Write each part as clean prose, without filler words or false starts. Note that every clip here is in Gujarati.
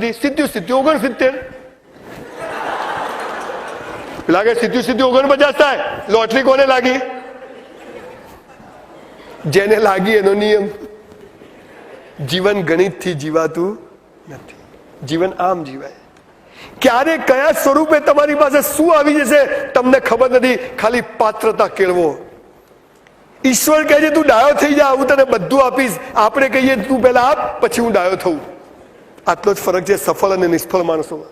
69 લાગે 49 થાય. લોટરી કોને લાગી? જેને લાગી એનો નિયમ. જીવન ગણિતથી જીવાતું નથી, જીવન આમ જીવાય. ક્યારે કયા સ્વરૂપે તમારી પાસે શું આવી જશે તમને ખબર નથી, ખાલી પાત્રતા કેળવો. ઈશ્વર કહે છે તું ડાયો થઈ જા, હું તને બધું આપીશ. આપણે કહીએ તું પહેલા આપ, પછી હું ડાયો થઉં. આટલો જ ફરક છે સફળ અને નિષ્ફળ માણસોમાં.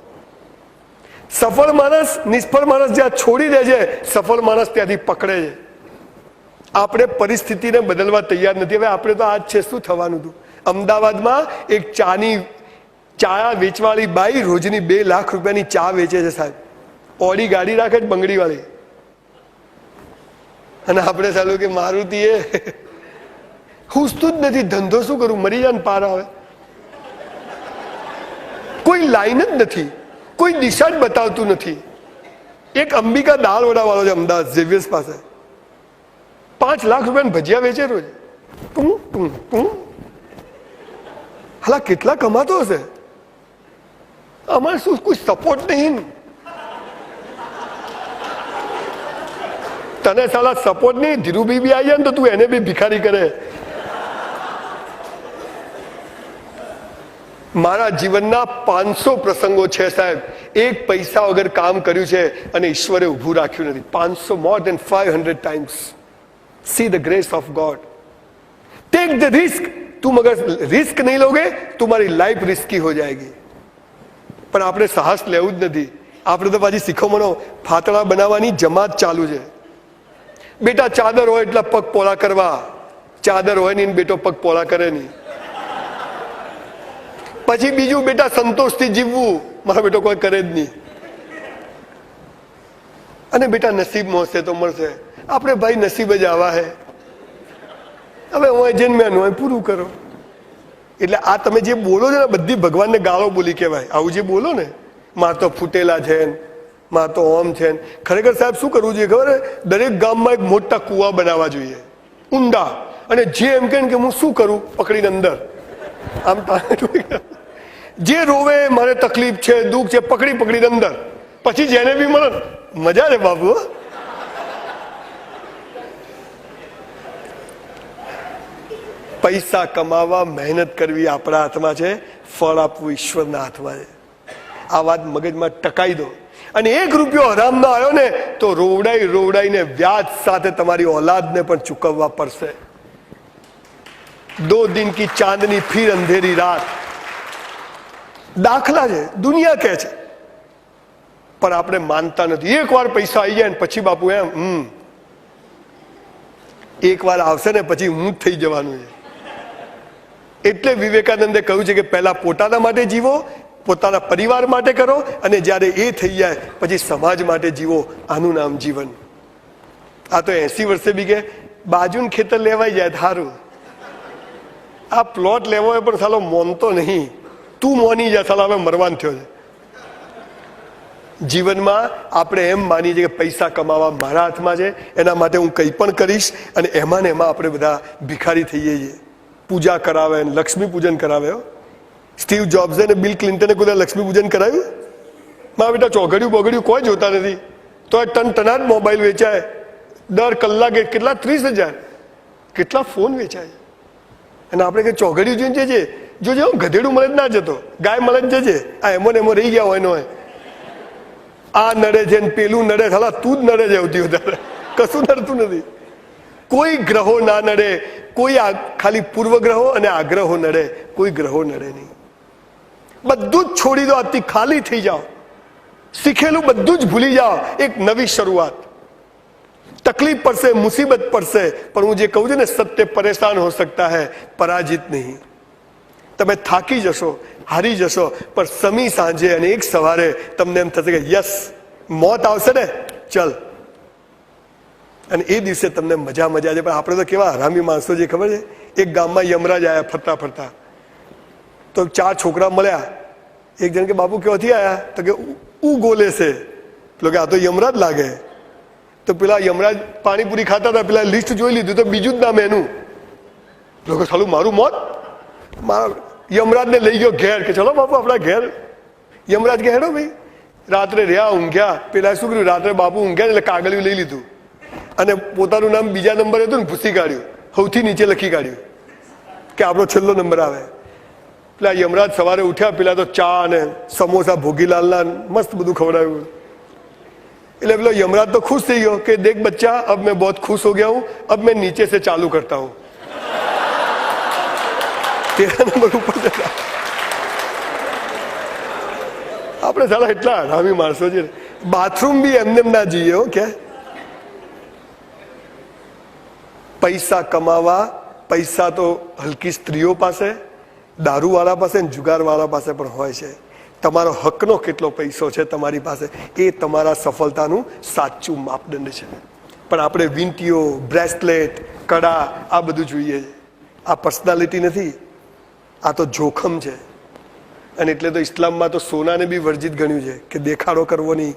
સફળ માણસ નિષ્ફળ માણસ જ્યાં છોડી દે છે, સફળ માણસ ત્યાંથી પકડે છે. આપણે પરિસ્થિતિને બદલવા તૈયાર નથી. હવે આપણે તો આજ છે, શું થવાનું હતું? અમદાવાદમાં એક ચા વેચવાળી બાઈ રોજની 2 લાખ રૂપિયાની ચા વેચે છે સાહેબ. ઓડી ગાડી રાખે છે બંગડી વાળી, અને આપણે ચાલુ કે મારુતિ એ હુસતું જ નથી. ધંધો શું કરું, મરી જાય ને પાર આવે. કોઈ લાઈન જ નથી, કોઈ દિશા જ બતાવતું નથી. એક અંબિકા દાળ વડા વાળો છે અમદાવાદ ઝેવિયર્સ પાસે, 5 લાખ રૂપિયાની ભજીયા વેચે રોજ. હાલા કેટલા કમાતો હશે? અમારે શું કોઈ સપોર્ટ નહીં. તને સાલા સપોર્ટ નહીં, ધીરુભાઈ બી આવી જાય ને તો તું એને બી ભિખારી કરે. મારા જીવનના 500 પ્રસંગો છે સાહેબ, એક પૈસા વગર કામ કર્યું છે અને ઈશ્વરે ઊભું રાખ્યું નથી. 500, more than 500 times. See the grace of God. Take the risk. तुम अगर रिस्क नहीं लोगे तुम्हारी लाइफ रिस्की हो जाएगी. પણ આપણે સાહસ લેવું જ નથી. આપણે તો પાછી શીખવવાનો ફાતળા બનાવવાની જમાત ચાલુ છે. બેટા ચાદર હોય એટલા પગ પોળા કરવા, ચાદર હોય નહીં બેટો પગ પોળા કરે નહીં. પછી બીજું બેટા સંતોષથી જીવવું, મારો બેટો કોઈ કરે જ નહીં. અને બેટા નસીબમાં હશે તો મળશે. આપણે ભાઈ નસીબ જ આવા હે, હવે હું જન્મ્યા હોય પૂરું કરો. એટલે આ તમે જે બોલો છો ને બધી ભગવાનને ગાળો બોલી કહેવાય. આવું જે બોલો ને, માં તો ફૂટેલા છે, માં તો ઓમ છે. ખરેખર સાહેબ શું કરવું જોઈએ ખબર? દરેક ગામમાં એક મોટા કુવા બનાવવા જોઈએ, ઊંડા. અને જે એમ કે હું શું કરું પકડીને અંદર આમ જે રોવે મારે તકલીફ છે દુઃખ છે પકડીને અંદર, પછી જેને બી મળે મજા છે બાબુ. પૈસા કમાવા મહેનત કરવી આપણા હાથમાં છે, ફળ આપવું ઈશ્વરના હાથમાં છે. આ વાત મગજમાં ટકાઈ દો. અને 1 રૂપિયો હરામ ના આવ્યો ને તો રોવડાઈને વ્યાજ સાથે તમારી ઓલાદને પણ ચૂકવવા પડશે. 2 दिन की चांदनी फिर अंधेरी रात. દાખલા છે, દુનિયા કહે છે, પણ આપણે માનતા નથી. એકવાર પૈસા આવી જાય ને પછી બાપુ એમ એકવાર આવશે ને પછી હું જ થઈ જવાનું છે. એટલે વિવેકાનંદે કહ્યું છે કે પહેલા પોતાના માટે જીવો, પોતાના પરિવાર માટે કરો, અને જ્યારે એ થઈ જાય પછી સમાજ માટે જીવો. આનું નામ જીવન. આ તો 80 વર્ષે બી કે બાજુનું ખેતર લેવાઈ જાય સારું, આ પ્લોટ લેવો હોય પણ સાલો મોનતો નહીં. તું મોની જા સાલા, હવે મરવાન થયો છે. જીવનમાં આપણે એમ માનીએ છીએ કે પૈસા કમાવા મારા હાથમાં છે, એના માટે હું કંઈ પણ કરીશ. અને એમાં ને એમાં આપણે બધા ભિખારી થઈએ છીએ. પૂજા કરાવે, લક્ષ્મી પૂજન કરાવે. સ્ટીવ જોબ્સે ને બિલ ક્લિન્ટને કોઈ લક્ષ્મી પૂજન કરાવ્યું? મારા બેટા ચોઘડિયું બોગડિયું કોઈ જોતા નથી, તો ટનાટ મોબાઈલ વેચાય. દર કલાકે કેટલા 30,000 કેટલા ફોન વેચાય. અને આપણે કે ચોઘડિયું જોઈને જજે, જોજે ગધેડું મળે જ ના જતો, ગાય મળે જ જજે. આ એમો રહી ગયા હોય નો હોય. આ નડે છે ને પેલું નડે, સાલા તું જ નડે છે સૌથી વધારે, કશું નડતું નથી. કોઈ ગ્રહો ના નડે, કોઈ ખાલી પૂર્વગ્રહો અને આગ્રહો નડે, કોઈ ગ્રહો નડે નહીં. બધું જ છોડી દો, આજથી ખાલી થઈ જાઓ. શીખેલું બધું જ ભૂલી જાઓ. એક નવી શરૂઆત. તકલીફ પડશે, મુસીબત પડશે, પણ હું જે કહું છું ને, સત્ય પરેશાન હો સકતા હૈ, પરાજિત નહીં. તમે થાકી જશો, હારી જશો, પણ સમી સાંજે અને એક સવારે તમને એમ થશે કે યસ, મોત આવશે ને ચલ. અને એ દિવસે તમને મજા છે. પણ આપણે તો કેવા હરામી માણસો છે ખબર છે? એક ગામમાં યમરાજ આવ્યા ફરતા, તો 4 છોકરા મળ્યા. એક જણ કે બાપુ ક્યાંથી આવ્યા? તો કે ઉ ગોલે છે. પેલો કે આ તો યમરાજ લાગે. તો પેલા યમરાજ પાણીપુરી ખાતા હતા, પેલા લિસ્ટ જોઈ લીધું તો બીજું જ નામ એનું. પેલો કે સાલું મારું મોત. યમરાજને લઈ ગયો ઘેર કે ચલો બાપુ આપણા ઘેર. યમરાજ કે હેડો ભાઈ. રાત્રે રહ્યા, ઊંઘ્યા. પેલા શું કર્યું, રાત્રે બાપુ ઊંઘ્યા એટલે કાગળિયું લઈ લીધું અને પોતાનું નામ બીજા નંબર હતું ને ભૂસી કાઢ્યું, સૌથી નીચે લખી કાઢ્યું કે આપણો છેલ્લો નંબર આવે. પેલા યમરાજ સવારે ઉઠ્યા, પેલા તો ચા અને સમોસા ભોગીલાલના મસ્ત બધું ખવડાવ્યું. એટલે પેલો યમરાજ તો ખુશ થઈ ગયો કે દેખ બચ્ચા, અબ મેં બહુત ખુશ હો ગયા હું, અબ મેં નીચે से ચાલુ કરતા હું. તેરા નંબર ઉપર જતા. આપણે સાલા એટલા હરામી માણસો છે, બાથરૂમ બી એમને ના જઈએ હો. કે પૈસા કમાવા, પૈસા તો હલકી સ્ત્રીઓ પાસે, દારૂવાળા પાસે, જુગારવાળા પાસે પણ હોય છે. તમારો હકનો કેટલો પૈસો છે તમારી પાસે, એ તમારા સફળતાનું સાચું માપદંડ છે. પણ આપણે વીંટીઓ, બ્રેસલેટ, કડા આ બધું જોઈએ. આ પર્સનાલિટી નથી, આ તો જોખમ છે. અને એટલે તો ઇસ્લામમાં તો સોનાને બી વર્જિત ગણ્યું છે કે દેખાડો કરવો નહીં.